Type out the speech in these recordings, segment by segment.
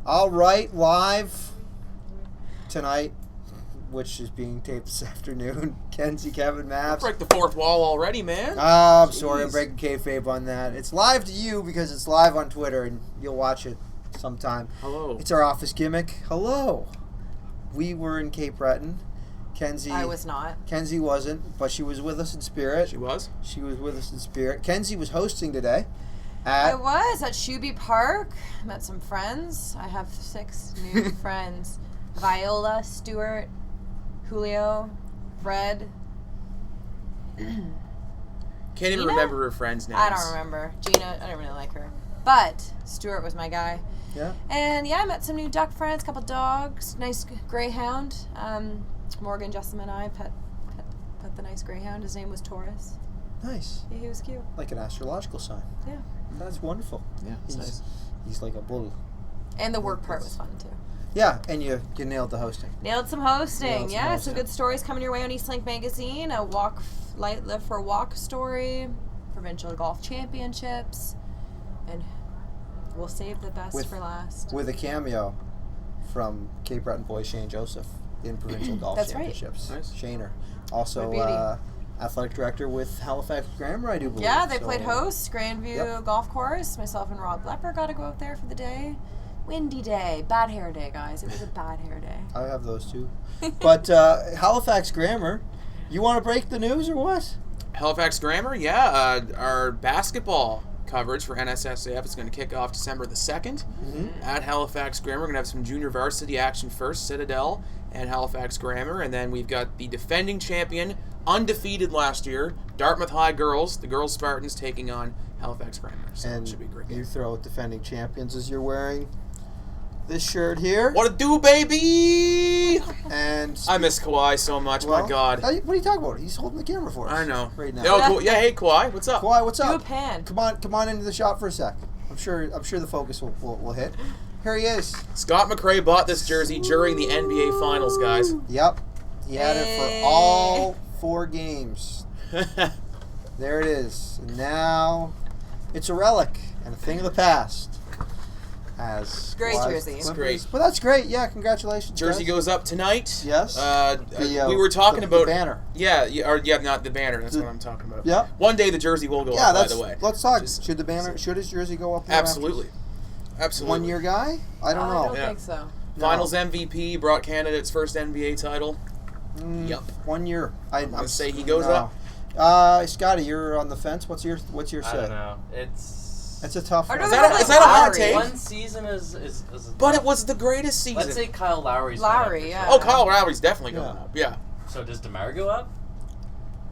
All right, live tonight, which is being taped this afternoon. Kenzie, Kevin, Mavs. Break the fourth wall already, man. I'm sorry, I'm breaking kayfabe on that. It's live to you because it's live on Twitter, and you'll watch it sometime. Hello. It's our office gimmick. Hello. We were in Cape Breton. Kenzie. I was not. Kenzie wasn't, but she was with us in spirit. She was? She was with us in spirit. Kenzie was hosting today. I was at Shoeby Park. Met some friends. I have 6 new friends. Viola, Stuart, Julio, Fred. Can't even Gina? remember her friends' names. I don't remember. Gina, I don't really like her. But Stuart was my guy. Yeah. And yeah, I met some new duck friends, couple dogs, nice greyhound. Morgan, Justin, and I pet the nice greyhound. His name was Taurus. Nice. Yeah, he was cute. Like an astrological sign. Yeah. That's wonderful. Yeah, it's nice. He's like a bull. And the work part was fun too. Yeah, and you nailed the hosting. Nailed some hosting. Nailed some Yeah, hosting. some good stories coming your way on Eastlink Magazine. A Live for a Walk story, provincial golf championships, and we'll save the best for last. With a cameo from Cape Breton boy Shane Joseph in provincial golf That's championships. right. Nice. Shaner. Also, What beauty. athletic director with Halifax Grammar, I do believe. Yeah, they So, played host, Grandview Golf Course. Myself and Rob Lepper got to go out there for the day. Windy day. Bad hair day, guys. It was a bad hair day. I have those too. But Halifax Grammar, you want to break the news or what? Halifax Grammar, yeah. Our basketball coverage for NSSAF is going to kick off December the 2nd at Halifax Grammar. We're going to have some junior varsity action first, Citadel and Halifax Grammar. And then we've got the defending champion, undefeated last year, Dartmouth High girls, the girls Spartans, taking on Halifax Grammar. So And it should be a great game. you throw out defending champions as you're wearing this shirt here. What a do, baby! And I miss Kawhi so much, my God. What are you talking about? He's holding the camera for us. I know. Right now. Oh, cool. Yeah, hey, Kawhi, what's up? Kawhi, what's Do a up? pan. Come on into the shot for a sec. I'm sure the focus will hit. Here he is. Scott McRae bought this jersey during the NBA Finals, guys. Yep. He had it for all 4 games. There it is. And now it's a relic and a thing of the past. As Great Kawhi's jersey. Clippers. It's great. But that's great. Yeah, congratulations. Jersey guys. goes up tonight. Yes. We were talking about the banner. Yeah, not the banner. That's what I'm talking about. Yep. One day the jersey will go Yeah, up. By the way, let's talk. Just- Should his jersey go up? absolutely. 1 year guy? I don't know. I don't Yeah. think so. No. Finals MVP brought Canada its first NBA title. Yup. 1 year. I'm gonna say he goes no. up. Scotty, you're on the fence. What's your I say? don't know. It's a tough Or one. do Is they that a- have, like, is that a hot Lowry? take? One season is But it was the greatest season. Let's say Kyle Lowry's Lowry, going yeah. up for Oh, Kyle Lowry's definitely going Yeah. up. Yeah. sure. So does DeMar go up?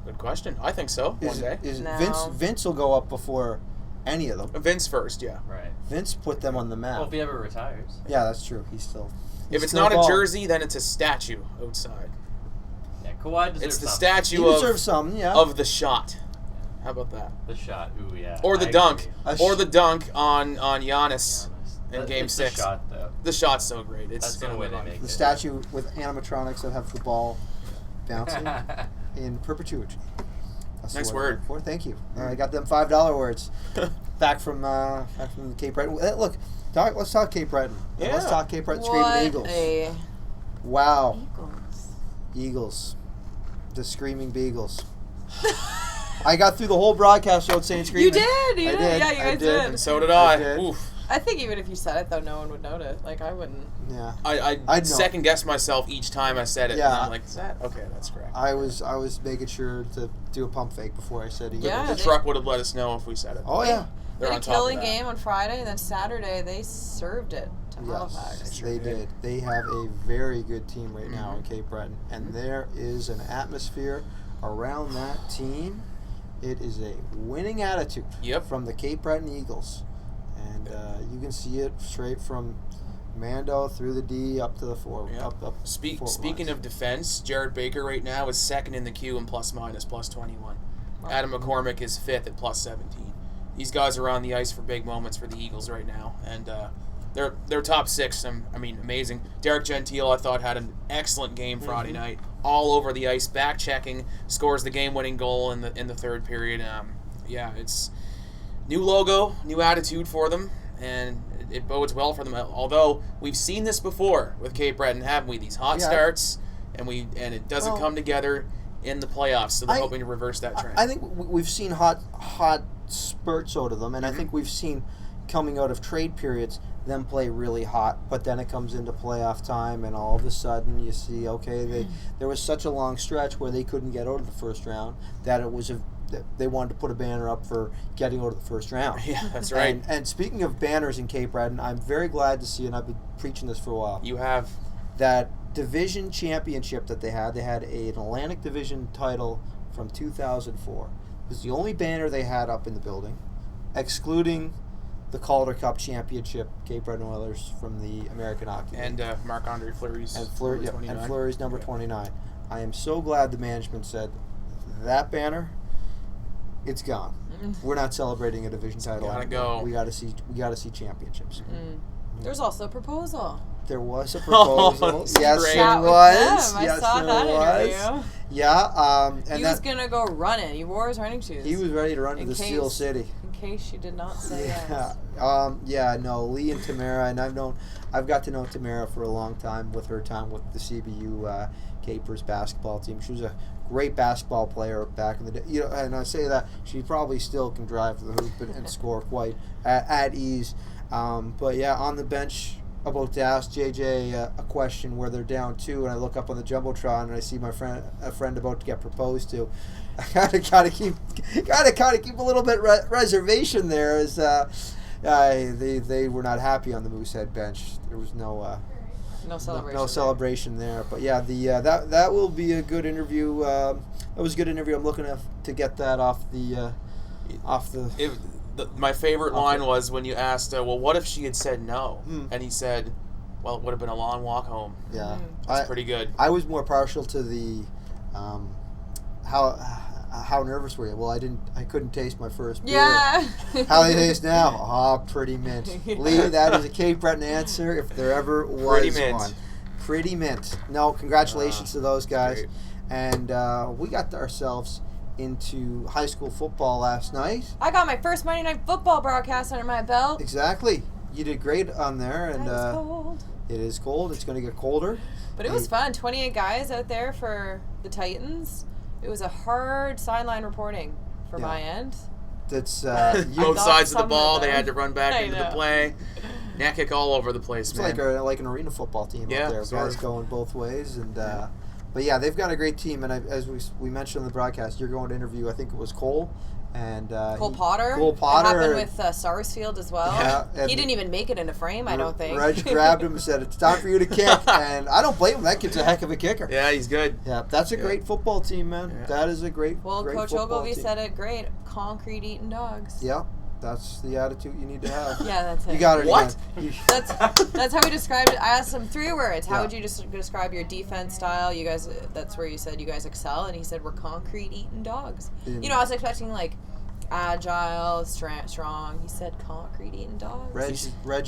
Good question. I think so. One day. No. Vince will go up before any of them. Vince first, yeah. Right. Vince put them on the map. Well, if he ever retires. Yeah, that's true. He's still. If it's still not a bald. jersey, then it's a statue outside. Yeah, Kawhi deserves It's the something. He statue deserves some. Yeah. of the shot. How about that? The shot. Ooh, yeah. Or the I dunk. agree. Or the dunk on Giannis in Game It's 6. The shot, though. The shot's so great. It's That's the gonna way live they on. make the it. statue with animatronics that have the ball bouncing in perpetuity. That's the Nice I'm word. looking for. Thank you. I got them $5 words back from Cape Breton. Look, let's talk Cape Breton. Yeah. Let's talk Cape Breton Screaming Eagles. A Wow, Eagles. Eagles, the Screaming Beagles. I got through the whole broadcast without saying screaming. You did. I You did. did. Yeah, you I guys did. did. And so did I. did. Oof. I think even if you said it, though, no one would notice. Like, I wouldn't. Yeah. I I'd know. second guessed myself each time I said it. Yeah. And I'm like, is that? Okay, that's correct. I was making sure to do a pump fake before I said Eagles. Yeah. The they- truck would have let us know if we said it. Oh yeah. They're They on had a top of killing that. game on Friday, and then Saturday they served it to Halifax. Yes, sure they did. did. They have a very good team right now in Mm-hmm. Cape Breton, and there is an atmosphere around that team. It is a winning attitude Yep. from the Cape Breton Eagles, and you can see it straight from Mando through the D up to the four. Yep. Up. Speaking of defense, Jared Baker right now is second in the queue in plus minus, plus 21. Wow. Adam McCormick is fifth at plus 17. These guys are on the ice for big moments for the Eagles right now, and they're top 6. Amazing. Derek Gentile, I thought, had an excellent game Friday night, all over the ice, back checking, scores the game-winning goal in the third period. It's new logo, new attitude for them, and it bodes well for them. Although we've seen this before with Cape Breton, haven't we? These hot starts, and it doesn't come together in the playoffs. So they're hoping to reverse that trend. I think we've seen hot spurts out of them, and I think we've seen coming out of trade periods them play really hot, but then it comes into playoff time, and all of a sudden you see there was such a long stretch where they couldn't get out of the first round that they wanted to put a banner up for getting out of the first round. Yeah, that's right. And speaking of banners in Cape Breton, I'm very glad to see, and I've been preaching this for a while. You have that division championship that they had. They had an Atlantic Division title from 2004. It was the only banner they had up in the building, excluding the Calder Cup Championship, Cape Breton Oilers from the American Hockey League. And Marc-Andre Fleury's and Fleury's number 29. I am so glad the management said that banner, it's gone. We're not celebrating a division title. Gotta go. We gotta see championships. There's also a proposal. There was a proposal. Yes, great. there was. I Yes, saw there that was. interview. Yeah, and He was gonna go running. He wore his running shoes. he was ready to run to In the Steel City. In case she did not say Yeah, yes. no, Lee and Tamara, and I've got to know Tamara for a long time with her time with the CBU Capers basketball team. She was a great basketball player back in the day. And I say that she probably still can drive the hoop and score quite at ease. But yeah, on the bench, about to ask JJ a question where they're down 2, and I look up on the jumbotron and I see a friend about to get proposed to. I gotta keep a little bit reservation there, as they were not happy on the Moosehead bench. There was no celebration there. But yeah, that will be a good interview. That was a good interview. I'm looking to get that off the. My favorite line was when you asked, well, what if she had said no? And he said, well, it would have been a long walk home. Yeah. That's pretty good. I was more partial to the how nervous were you? Well, I couldn't taste my first beer. Yeah. How they taste now? Pretty mint. Lee, that is a Cape Breton answer if there ever was Pretty mint. one. Pretty mint. No, congratulations to those guys. Great. And we got ourselves into high school football last night. I got my first Monday Night Football broadcast under my belt. Exactly. You did great on there, and It's cold. it is cold. It's going to get colder. But it was fun. 28 guys out there for the Titans. It was a hard sideline reporting for my end. That's Both sides of the ball, they had to run back I into the know. play. Neck kick all over the place, it's man. like an arena football team out there. sort Guys of. going both ways, and but yeah, they've got a great team. And as we mentioned on the broadcast, you're going to interview. I think it was Cole and Cole Potter. Cole Potter. It happened with Sarsfield as well. Yeah, He didn't even make it into frame, I don't think. Reg grabbed him and said, "It's time for you to kick," and I don't blame him. That kid's a heck of a kicker. Yeah, he's good. Yeah, that's a great football team, man. Yeah. That is a great. Well, great Coach football Ogilvy team. said it great. Concrete eating dogs. Yeah, that's the attitude you need to have. Yeah, that's it. You got it. What? Again. That's how we described it. I asked him 3 words. How Yeah. would you describe your defense style? You guys, that's where you said you guys excel, and he said we're concrete eating dogs. Yeah. I was expecting like agile, strong. He said concrete eating dogs. Reg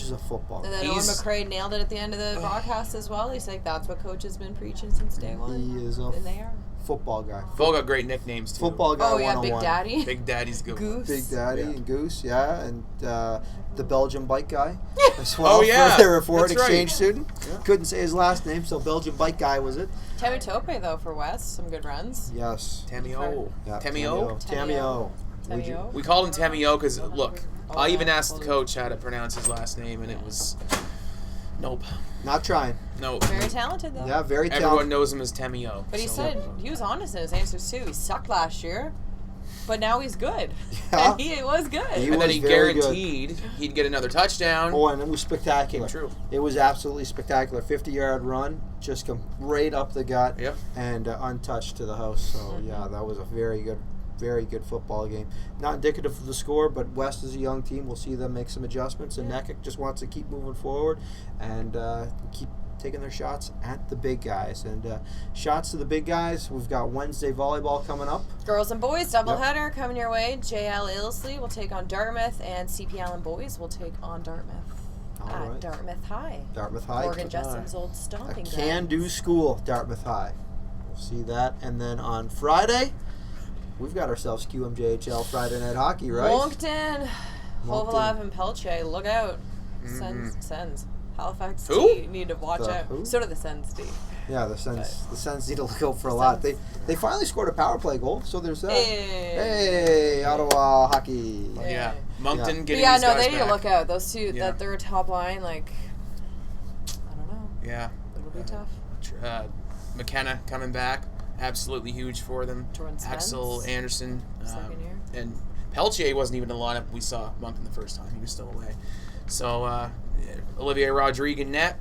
is a football. And then Owen McCrae nailed it at the end of the broadcast as well. He's like, that's what coach has been preaching since day one. He is a And they are. football guy. Both got great nicknames, too. Football guy. Oh, yeah, 101. Big Daddy. Big Daddy's good. Goose. Big Daddy and Goose, yeah, and the Belgian bike guy as Oh, well. yeah. For their foreign That's right. exchange student. Yeah. Couldn't say his last name, so Belgian bike guy was it? Temi Tope, though, for West. Some good runs. Yes. Tamio. Yeah, Tamio? Tamio. Tamio. We called him Tamio because, look, I even asked the coach how to pronounce his last name, and it was... Nope. Not trying. Nope. Very talented, though. Yeah, very Everyone talented. knows him as Tamio. But he so- said he was honest in his answers too. He sucked last year, but now he's good. Yeah. And he was good. He And then was he very good. guaranteed he'd get another touchdown. Oh, and it was spectacular. Came true. It was absolutely spectacular. 50-yard run, just come right up the gut Yep. and untouched to the house. So, yeah, that was a very good football game. Not indicative of the score, but West is a young team. We'll see them make some adjustments, and Nekic just wants to keep moving forward and keep taking their shots at the big guys. And shots to the big guys, we've got Wednesday volleyball coming up. Girls and boys doubleheader coming your way. JL Ailsley will take on Dartmouth, and CP Allen boys will take on Dartmouth All at right. Dartmouth High. Dartmouth High. Morgan Jessam's old A stomping ground. can-do school, Dartmouth High. We'll see that. And then on Friday, we've got ourselves QMJHL Friday Night Hockey, right? Moncton, Hovalav and Pelche, look out. Sens. Halifax Who? D need to watch The out. who? So do the Sens D. Yeah, the Sens need to look out for a lot. They finally scored a power play goal, so there's that. Hey, Ottawa hockey. Yeah. Moncton But getting yeah, these no, guys they need to back. look out. Those two, Yeah. that they're a top line, like, I don't know. Yeah. It'll be tough. McKenna coming back. Absolutely huge for them. Jordan Axel Spence. Anderson. Second year. And Peltier wasn't even in the lineup. We saw Moncton the first time. He was still away. So, Olivier Rodrigue net.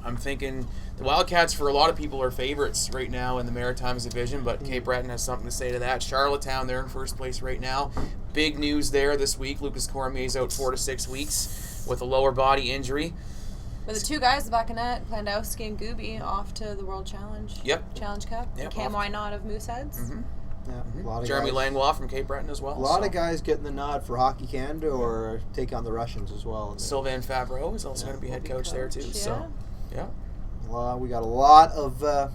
I'm thinking the Wildcats, for a lot of people, are favorites right now in the Maritimes division, but Cape Breton has something to say to that. Charlottetown, they're in first place right now. Big news there this week. Lucas Cormier's out 4 to 6 weeks with a lower body injury. But the two guys back in net, Plandowski and Gooby, off to the World Challenge. Yep. Challenge Cup. Yep, Cam off. Why Not of Mooseheads. Mm-hmm. Yeah, a lot of Jeremy guys. Langlois from Cape Breton as well. A lot of guys getting the nod for Hockey Canada or take on the Russians as well. Sylvain Favreau is also going to be head coach there too. Yeah. So, yeah. We got a lot of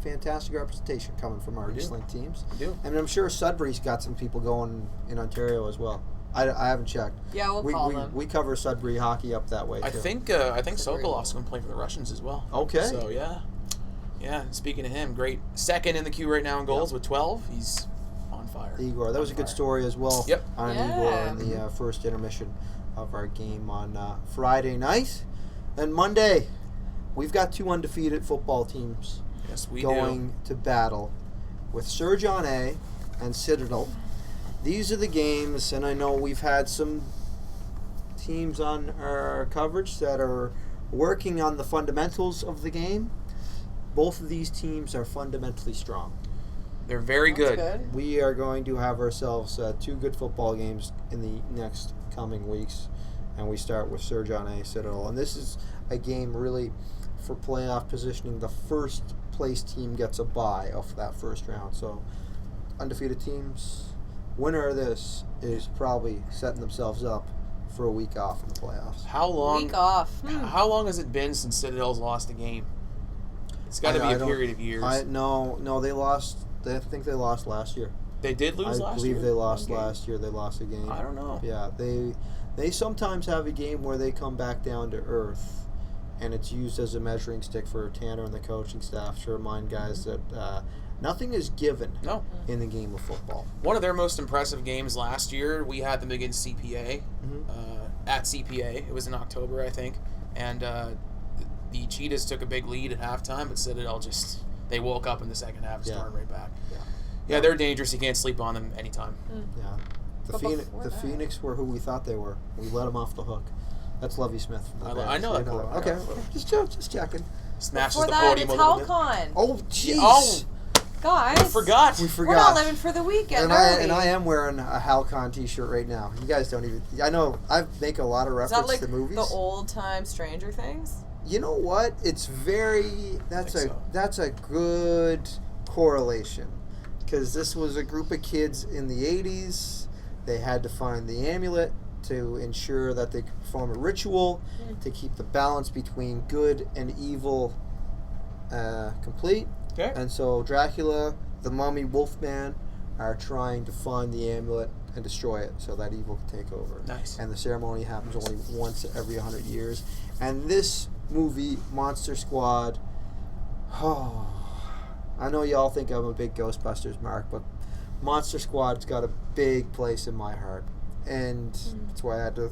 fantastic representation coming from our We do. Eastlink teams. We do. And I'm sure Sudbury's got some people going in Ontario as well. I haven't checked. Yeah, we'll call them. We cover Sudbury hockey up that way, I too. think Sokolov's going to play for the Russians as well. Okay. So, yeah. Yeah, speaking of him, great. Second in the queue right now in goals with 12. He's on fire. Igor. That was a good story as well. Yep. On Yeah. Igor in the first intermission of our game on Friday night. Then Monday, we've got 2 undefeated football teams Yes, we going to battle with Sir John A. and Citadel. These are the games, and I know we've had some teams on our coverage that are working on the fundamentals of the game. Both of these teams are fundamentally strong. They're very That's good. We are going to have ourselves 2 good football games in the next coming weeks, and we start with Sir John A. Citadel. And this is a game really for playoff positioning. The first place team gets a bye off that first round. So undefeated teams, winner of this is probably setting themselves up for a week off in the playoffs. How long? Week off. How long has it been since Citadel's lost a game? It's got to be I a don't- period of years. No, they lost. I think they lost last year. They did lose I last year. believe they lost One game? last year. They lost a game. I don't know. Yeah, they sometimes have a game where they come back down to earth, and it's used as a measuring stick for Tanner and the coaching staff to remind guys that nothing is given No. in the game of football. One of their most impressive games last year, we had them against CPA, Mhm. at CPA. It was in October, I think. And the Cheetahs took a big lead at halftime, but Citadel they woke up in the second half and Yeah. stormed right back. Yeah. Yeah, they're dangerous. You can't sleep on them anytime. Yeah, the, But before the that- Phoenix were who we thought they were. We let them off the hook. That's Lovey Smith. From the I Bears. know that You quote. Okay, Yeah. just checking. Smashes Before the that, podium it's a little Hal bit. Con. Oh, jeez. Oh, Guys. I forgot. We forgot. We're not living for the weekend, And are we? I am wearing a Hal Con t-shirt right now. You guys don't even... I know I make a lot of Is that reference like to movies. the old time Stranger Things? You know what? It's very... That's think so. that's a good correlation. Because this was a group of kids in the 80s. They had to find the amulet to ensure that they could perform a ritual to keep the balance between good and evil complete. Okay. And so Dracula, the Mummy, Wolfman are trying to find the amulet and destroy it so that evil can take over. Nice. And the ceremony happens only once every 100 years. And this movie, Monster Squad, I know y'all think I'm a big Ghostbusters mark, but Monster Squad's got a big place in my heart. And that's why I had to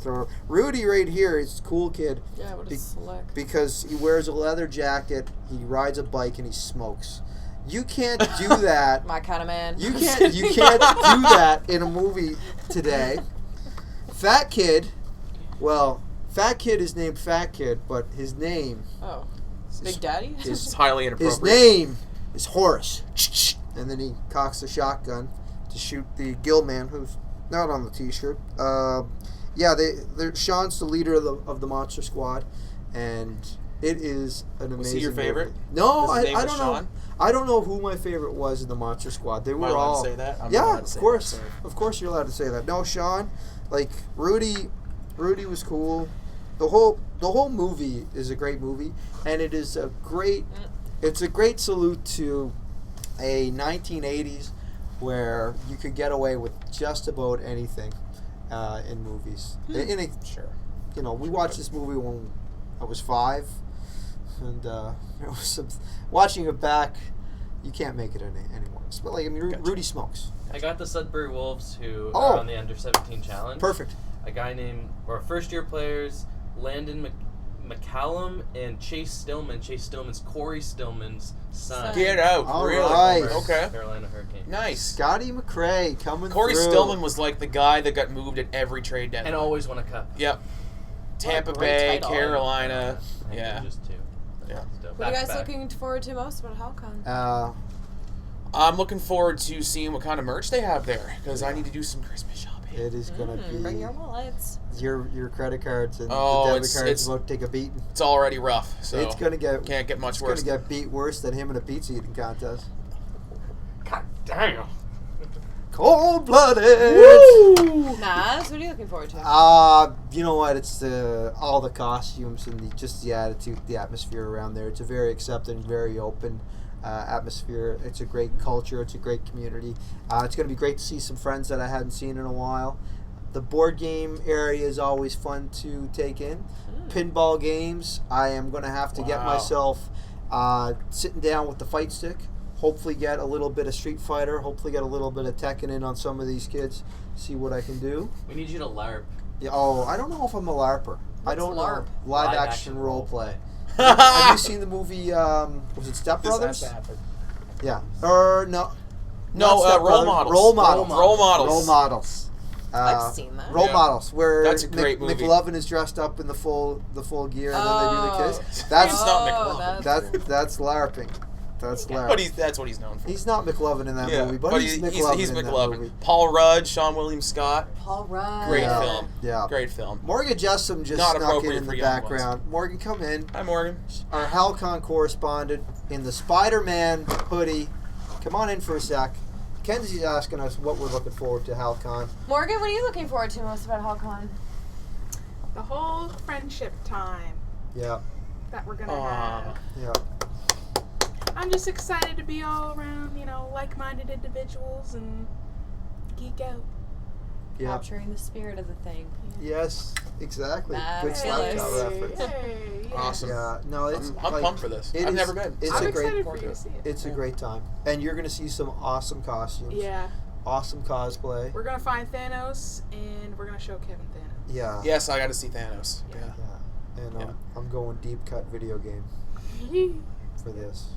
throw Rudy right here. He's a cool kid. Yeah, what Be- is slick? Because he wears a leather jacket, he rides a bike, and he smokes. You can't do that. My kind of man. You can't do that in a movie today. Fat Kid is named Fat Kid, but his name Oh. Big Daddy? It's highly his inappropriate. name is Horace. And then he cocks the shotgun to shoot the gill man, who's not on the t-shirt. Sean's the leader of the Monster Squad, and it is an amazing. Was he your favorite? movie. No, His name I was don't know. Sean? I don't know who my favorite was in the Monster Squad. They Am were I allowed all. to say that? I'm not Yeah, allowed to of say course. that, sorry. Of course, you're allowed to say that. No, Sean, like Rudy was cool. The whole movie is a great movie, and it is a great. It's a great salute to a 1980s where you could get away with just about anything in movies. Sure. we watched this movie when I was 5, and there was some watching it back. You can't make it anymore. But Rudy smokes. I got the Sudbury Wolves who Oh. are on the under-17 challenge. Perfect. A guy named, or first-year players, Landon McCallum and Chase Stillman. Chase Stillman's Corey Stillman's son. Get out. All really? right. Okay. Carolina Hurricanes. Nice. Scotty McRae coming Corey through. Stillman was like the guy that got moved at every trade deadline. And always won a cup. Yep. Tampa great Bay, title. Carolina. I think Yeah. Just 2. Yeah. Still. What are you guys Back-to-back. looking forward to most about Hal Con? I'm looking forward to seeing what kind of merch they have there because I need to do some Christmas shopping. It is gonna Bring be your wallets. your credit cards and Oh, the debit it's- cards it's- about to take a beating. It's already rough, so It's gonna get much it's worse. gonna get beat worse than him in a pizza eating contest. God damn. Cold blooded. Nas, what are you looking forward to? You know what? It's all the costumes and just the attitude, the atmosphere around there. It's a very accepting, very open atmosphere. It's a great culture. It's a great community. It's going to be great to see some friends that I hadn't seen in a while. The board game area is always fun to take in. Pinball games. I am going to have to get Wow. myself sitting down with the fight stick. Hopefully get a little bit of Street Fighter. Hopefully get a little bit of Tekken in on some of these kids. See what I can do. We need you to LARP. Yeah, I don't know if I'm a LARPer. I What's don't LARP? know. Live action role play. Have Have you seen the movie, was it Step Brothers? Yeah. Or no. No, not Step Role Brothers. Models. Role Models. Role Models. Role Models. I've seen that. Role Yeah. Models, where That's a great movie. McLovin is dressed up in the full gear, and then they do the kiss. It's That's not McLovin. that's LARPing. That's LARP. But that's what he's known for. He's not McLovin in that movie, but he's McLovin he's in that McLovin. movie. Paul Rudd, Sean William Scott. Paul Rudd. Great Yeah. film. Yeah. Great film. Morgan Jessom just Not snuck in appropriate for the young ones. background. Morgan, come in. Hi, Morgan. Our Hal Con correspondent in the Spider-Man hoodie. Come on in for a sec. Kenzie's asking us what we're looking forward to Hal Con. Morgan, what are you looking forward to most about Hal Con? The whole friendship time Yeah, that we're gonna Aw. have. yeah. I'm just excited to be all around, like-minded individuals and geek out. Yeah. Capturing the spirit of the thing. Yes, exactly. Good Fabulous. Slapshot reference. Yay, yeah. Awesome. Yeah, no, it's I'm like, pumped for this. it I've is- never been. It's I'm a excited great, for you to see it. it's a great time, and you're gonna see some awesome costumes. Yeah, Awesome cosplay. we're gonna find Thanos and we're gonna show Kevin Thanos. Yeah. Yes, I got to see Thanos. Yeah. Yeah. And Yeah. I'm going deep cut video game for this.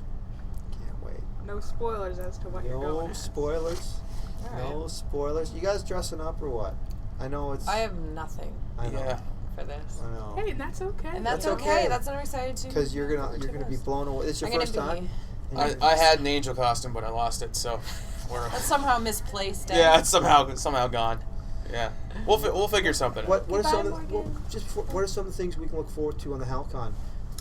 Can't wait. No spoilers as to what you're going No at. spoilers. All No right. spoilers. You guys dressing up or what? I know it's. I have nothing I know. Yeah. for this. I know. Hey, that's okay. And that's That's okay. okay. That's what I'm excited to. Because you're gonna be blown away. It's your I'm gonna first time. be. I had an angel costume, but I lost it, so we're. That's somehow misplaced. Yeah, it's somehow gone. Yeah, we'll figure something out. What are some of the, Goodbye, Morgan. what are some of the things we can look forward to on the HalCon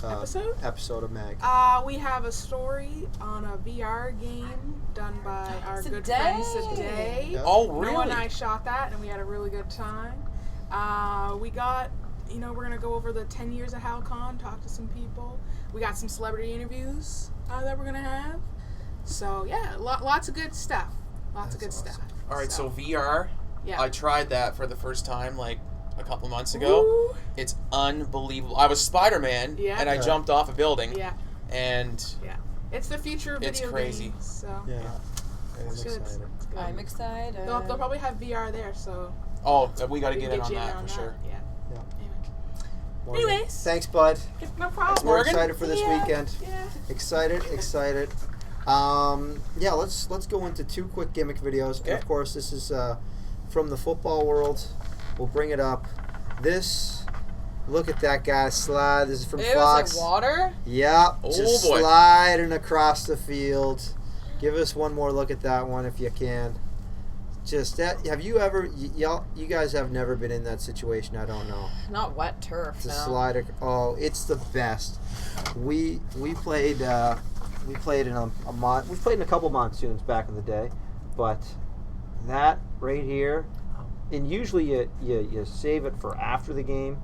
Episode? of Mag? We have a story on a VR game done by our good friend Today. Yeah. Oh, really? Noah and I shot that, and we had a really good time. We got, we're going to go over the 10 years of HalCon, talk to some people. We got some celebrity interviews that we're going to have. So, yeah, lots of good stuff. Lots of good That's stuff. All right, so VR. Yeah. I tried that for the first time like a couple months ago. Ooh. It's unbelievable. I was Spider-Man, Yeah. and I Yeah. jumped off a building, Yeah, and yeah. It's the future of It's video crazy. games. So, Yeah. it it's was- good. excited. It's good. I'm excited. They'll probably have VR there, so oh, we got to we get can in on you that for sure. Yeah. Yeah. Anyway. Morgan. Anyways. Thanks, bud. No problem. We're Morgan. excited for this Yeah. weekend. Yeah. Excited. Yeah, let's go into 2 quick gimmick videos. Okay. And of course, this is from the football world. We'll bring it up. Look at that guy slide. This is from It Fox. was like water. Yeah, Oh, just boy. sliding across the field. Give us one more look at that one if you can. Just that. Have you ever? You guys have never been in that situation. I don't know. Not wet turf. To No. slide. Oh, it's the best. We played in a we played in a couple monsoons back in the day, but that right here, and usually you save it for after the game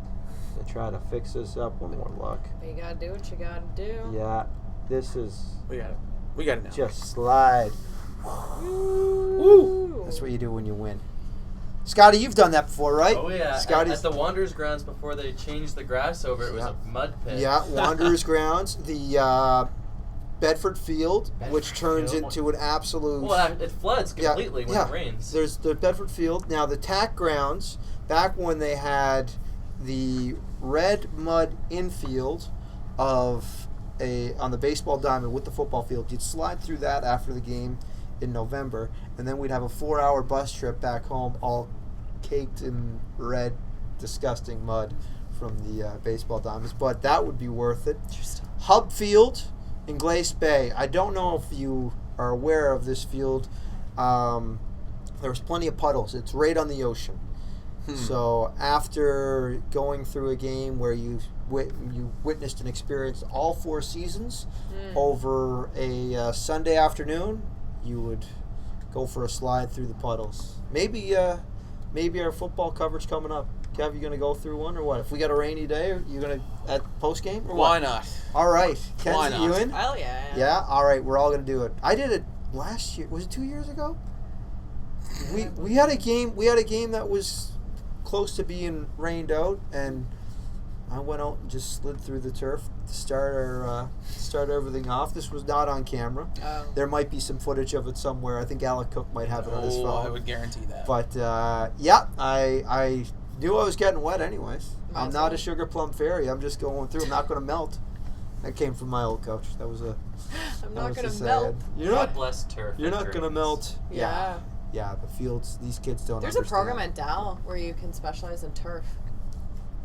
to try to fix this up. One more look. You gotta do what you gotta do. Yeah, this is We got it. We got it now. just slide. Woo. That's what you do when you win. Scotty, you've done that before, right? Oh yeah, Scotty's, at the Wanderers grounds before they changed the grass over, it was a mud pit. Yeah, Wanderers grounds, the Bedford Field, which turns into an absolute... Well, it floods completely when it rains. There's the Bedford Field. Now, the TAC grounds, back when they had the red mud infield on the baseball diamond with the football field, you'd slide through that after the game in November, and then we'd have a 4-hour bus trip back home, all caked in red, disgusting mud from the baseball diamonds. But that would be worth it. Hub Field in Glace Bay. I don't know if you are aware of this field. There's plenty of puddles. It's right on the ocean. So after going through a game where you witnessed and experienced all 4 seasons over a Sunday afternoon, you would go for a slide through the puddles. Maybe our football coverage coming up. Kev, you gonna go through one or what? If we got a rainy day, are you gonna at post game or what? Why not? All right, Kenzie, Why not? you in? Hell yeah. Yeah. All right, we're all gonna do it. I did it last year. Was it 2 years ago? We had a game. We had a game that was close to being rained out, and I went out and just slid through the turf to start everything off. This was not on camera. Oh. There might be some footage of it somewhere. I think Alec Cook might have it on his phone. I would guarantee that. But yeah, I knew I was getting wet anyways. I'm not a sugar plum fairy. I'm just going through. I'm not going to melt. That came from my old coach. That was a. I'm not going to melt. God bless turf. You're not going to melt. Yeah. Yeah, the fields. These kids don't. There's understand. a program at Dow where you can specialize in turf.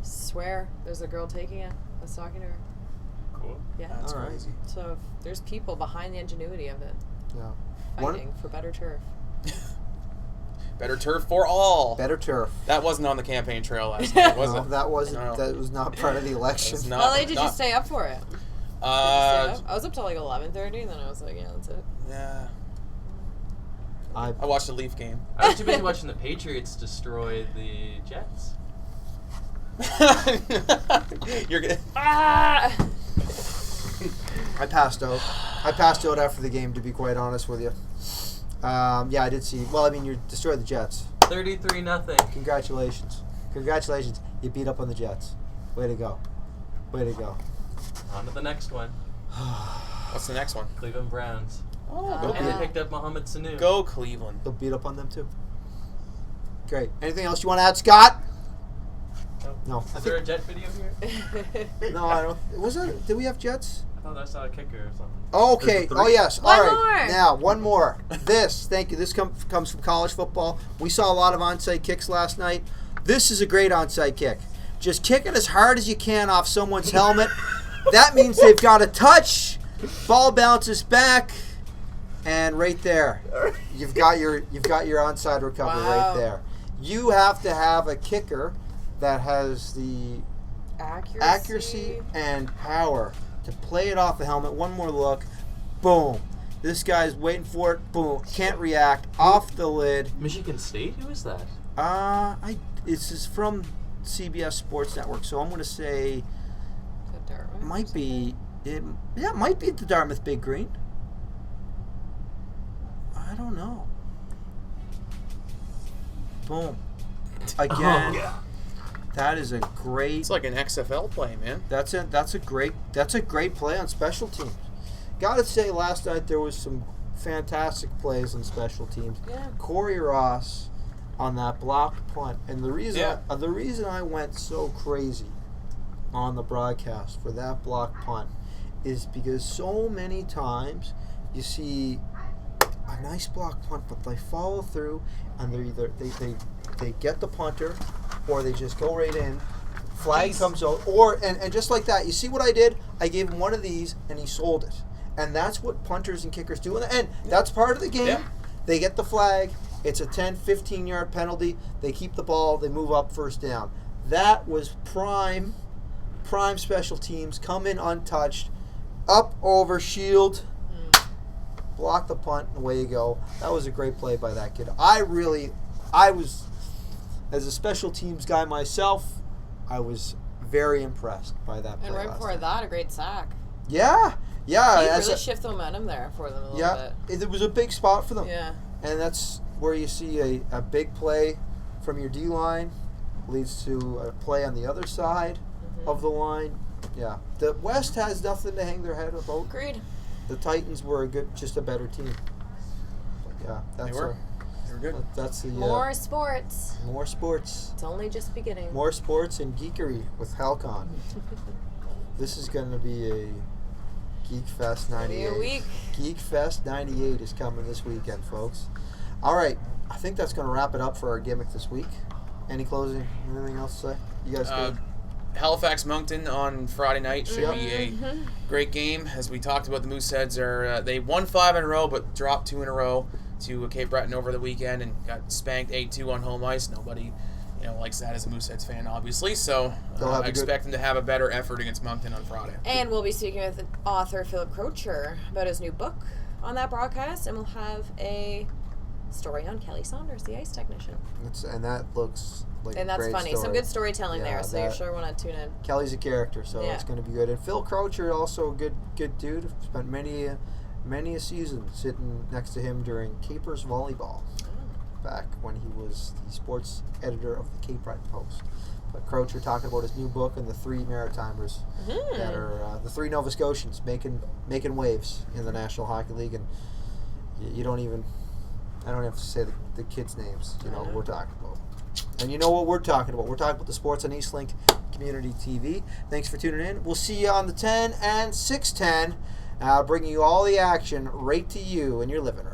Swear, there's a girl taking it. I was talking to her. Cool. Yeah. That's All right. crazy. So there's people behind the ingenuity of it. Yeah. Fighting for better turf. Better turf for all. Better turf. That wasn't on the campaign trail last night, was No, it? that wasn't. No. That was not part of the election. It's not- How late did you not- stay up for it? I was up till like 11:30, and then I was like, yeah, that's it. Yeah. I I watched the Leaf game. I was too busy watching the Patriots destroy the Jets. You're good. Ah! passed out. I passed out after the game, to be quite honest with you. Yeah, I did see. Well, I mean, you destroyed the Jets. 33-0. Congratulations. Congratulations. You beat up on the Jets. Way to go. Way to go. On to the next one. What's the next one? Cleveland Browns. Oh, go And they Cleveland. picked up Mohamed Sanu. Go Cleveland. They'll beat up on them, too. Great. Anything else you want to add, Scott? No. Is there a Jet video here? No, I don't. Was there? Did we have Jets? I thought I saw a kicker or something. Okay. There's Oh, 3. yes. One All right. more. Now, one more. Thank you. This comes from college football. We saw a lot of onside kicks last night. This is a great onside kick. Just kick it as hard as you can off someone's helmet. That means they've got a touch. Ball bounces back, and right there, you've got your onside recovery right there. You have to have a kicker that has the accuracy and power to play it off the helmet. One more look, boom. This guy's waiting for it. Boom, can't react. Off the lid. Michigan State? Who is that? This is from CBS Sports Network, so I'm going to say it might be the Dartmouth Big Green. I don't know. Boom. Again. That is a great. It's like an XFL play, man. That's a great play on special teams. Gotta say, last night there was some fantastic plays on special teams. Yeah. Corey Ross on that blocked punt, and the reason I went so crazy on the broadcast for that blocked punt is because so many times you see a nice block punt, but they follow through and they're either they get the punter or they just go right in. Flag comes out, and just like that, you see what I did? I gave him one of these and he sold it. And that's what punters and kickers do. And that's part of the game. Yeah. They get the flag. It's a 10, 15-yard penalty. They keep the ball. They move up first down. That was prime special teams. Come in untouched. Up over shield. Block the punt, and away you go. That was a great play by that kid. I was, as a special teams guy myself, I was very impressed by that play. And right before that, a great sack. Yeah. He really shifted the momentum there for them a little bit. It was a big spot for them. Yeah. And that's where you see a big play from your D line leads to a play on the other side of the line. Yeah, the West has nothing to hang their head about. Agreed. The Titans were just a better team. But yeah, that's They were good. That's the More sports. more sports, It's only just beginning. more sports and geekery with Hal Con. This is going to be a Geek Fest Be 98. a week. Geek Fest 98 is coming this weekend, folks. All right, I think that's going to wrap it up for our gimmick this week. Anything else to say? You guys good? Halifax Moncton on Friday night should Yep. be a great game. As we talked about, the Mooseheads they won 5 in a row, but dropped 2 in a row to Cape Breton over the weekend and got spanked 8-2 on home ice. Nobody, likes that as a Mooseheads fan, obviously. So I expect them to have a better effort against Moncton on Friday. And we'll be speaking with author Philip Crocher about his new book on that broadcast, and we'll have a story on Kelly Saunders, the ice technician. And that looks like And a that's great funny. story. Some good storytelling Yeah, there, so you that- sure want to tune in. Kelly's a character, so Yeah. it's going to be good. And Phil Crocher, also a good dude. Spent many a season sitting next to him during Capers volleyball back when he was the sports editor of the Cape Breton Post. But Crocher talking about his new book and the 3 Maritimers that are the 3 Nova Scotians making waves in the National Hockey League, and you don't even. I don't have to say the kids' names. You know what we're talking about. And you know what we're talking about. We're talking about the sports on Eastlink Community TV. Thanks for tuning in. We'll see you on the 10 and 610, bringing you all the action right to you in your living room.